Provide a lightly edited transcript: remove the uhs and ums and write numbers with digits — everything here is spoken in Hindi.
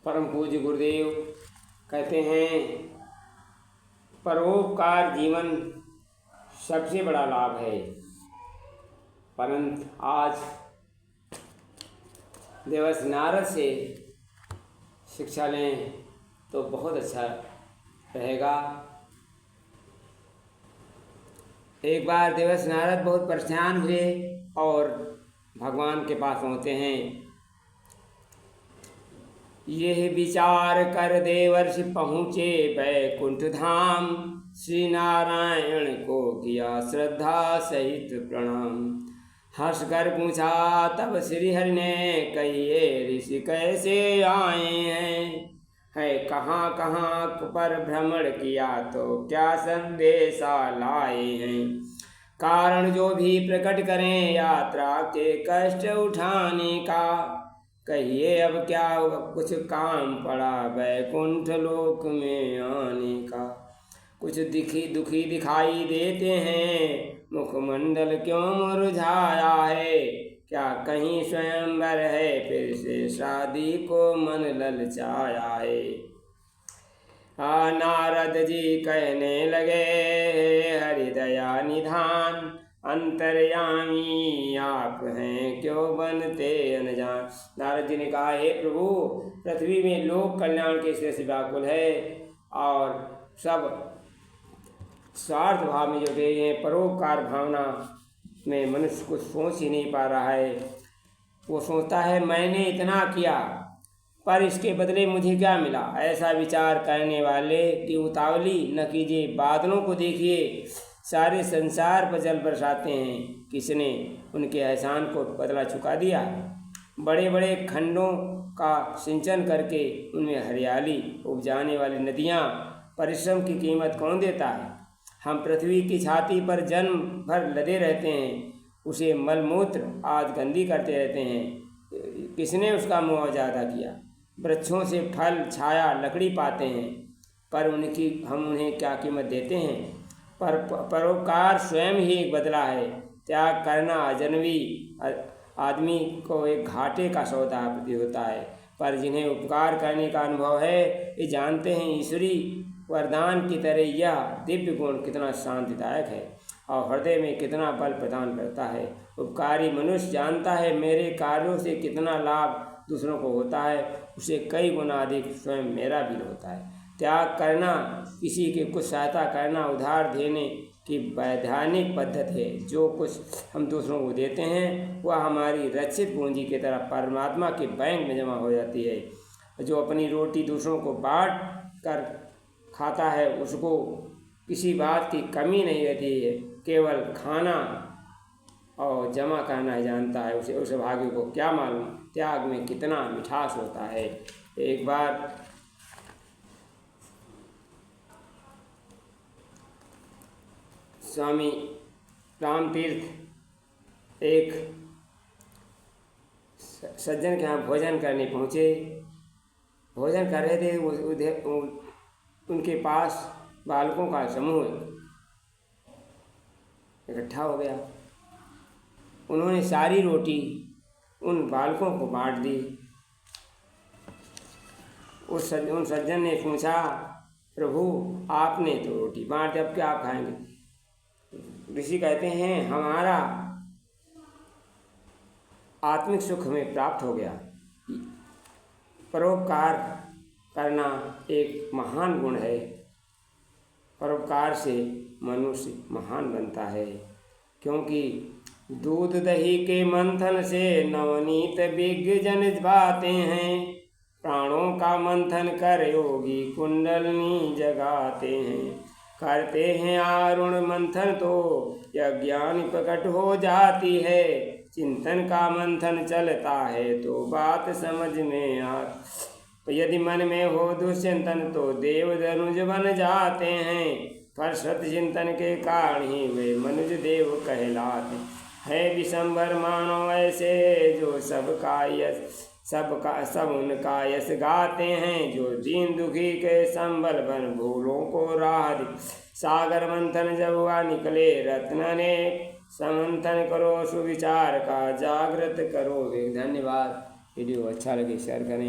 परम पूज्य गुरुदेव कहते हैं परोपकार जीवन सबसे बड़ा लाभ है। परंतु आज देवर्षि नारद से शिक्षा लें तो बहुत अच्छा रहेगा। एक बार देवर्षि नारद बहुत परेशान हुए और भगवान के पास पहुँचते हैं। यह विचार कर देवर्षि पहुँचे वैकुंठ धाम, श्री नारायण को किया श्रद्धा सहित प्रणाम। हंस कर पूछा तब श्री हरि ने, कहिए ऋषि कैसे आए हैं। है कहाँ कहाँ पर भ्रमण किया तो क्या संदेशा लाए हैं। कारण जो भी प्रकट करें यात्रा के कष्ट उठाने का। कहिए अब क्या कुछ काम पड़ा वैकुंठ लोक में आने का। कुछ दुखी दिखाई देते हैं, मुखमंडल क्यों मुरझाया है। क्या कहीं स्वयंवर है फिर से शादी को मन ललचाया है। नारद जी कहने लगे हरि दया निधान, अंतर्यामी आप हैं क्यों बनते अनजान। नारद जी ने कहा, हे प्रभु, पृथ्वी में लोक कल्याण के से व्याकुल है और सब स्वार्थ भाव में जुटे हैं। परोपकार भावना में मनुष्य कुछ सोच ही नहीं पा रहा है। वो सोचता है मैंने इतना किया पर इसके बदले मुझे क्या मिला। ऐसा विचार करने वाले की उतावली न कीजिए। बादलों को देखिए, सारे संसार पर जल बरसाते हैं, किसने उनके एहसान को बदला चुका दिया। बड़े बड़े खंडों का सिंचन करके उनमें हरियाली उपजाने वाली नदियाँ, परिश्रम की कीमत कौन देता है। हम पृथ्वी की छाती पर जन्म भर लदे रहते हैं, उसे मलमूत्र आज गंदी करते रहते हैं, किसने उसका मुआवजा अदा किया। वृक्षों से फल छाया लकड़ी पाते हैं पर हम उन्हें क्या कीमत देते हैं। पर परोपकार स्वयं ही एक बदला है। त्याग करना अजनबी आदमी को एक घाटे का सौदा प्रतीत होता है, पर जिन्हें उपकार करने का अनुभव है ये जानते हैं ईश्वरी वरदान की तरह यह दिव्य गुण कितना शांतिदायक है और हृदय में कितना बल प्रदान करता है। उपकारी मनुष्य जानता है मेरे कार्यों से कितना लाभ दूसरों को होता है, उसे कई गुना अधिक स्वयं मेरा भी होता है। त्याग करना, किसी के कुछ सहायता करना, उधार देने की वैधानिक पद्धति है। जो कुछ हम दूसरों को देते हैं वह हमारी रक्षित पूंजी की तरह परमात्मा के बैंक में जमा हो जाती है। जो अपनी रोटी दूसरों को बांट कर खाता है उसको किसी बात की कमी नहीं रहती है, केवल खाना और जमा करना ही जानता है। उसे भाग्य को क्या मालूम त्याग में कितना मिठास होता है। एक बार स्वामी रामतीर्थ एक सज्जन के यहाँ भोजन करने पहुँचे। भोजन कर रहे थे, उनके पास बालकों का समूह इकट्ठा हो गया। उन्होंने सारी रोटी उन बालकों को बांट दी। उन सज्जन ने पूछा, प्रभु आपने तो रोटी बांट दी, अब क्या आप खाएंगे। ऋषि कहते हैं हमारा आत्मिक सुख हमें प्राप्त हो गया। परोपकार करना एक महान गुण है। परोपकार से मनुष्य महान बनता है, क्योंकि दूध दही के मंथन से नवनीत विज्ञ जन बाते हैं। प्राणों का मंथन कर योगी कुंडलनी जगाते हैं। करते हैं आरुण मंथन तो यज्ञान प्रकट हो जाती है। चिंतन का मंथन चलता है तो बात समझ में आती। यदि मन में हो दुश्चिंतन तो देव धनुज बन जाते हैं। पर सत्य चिंतन के कारण ही वे मनुज देव कहलाते है। विशंबर मानो ऐसे जो सब उनका यश गाते हैं। जो दीन दुखी के संबल बन भूलों को राह दी। सागर मंथन जब हुआ निकले रत्न ने, समंथन करो सुविचार का जागृत करो। धन्यवाद। वीडियो अच्छा लगे शेयर करें।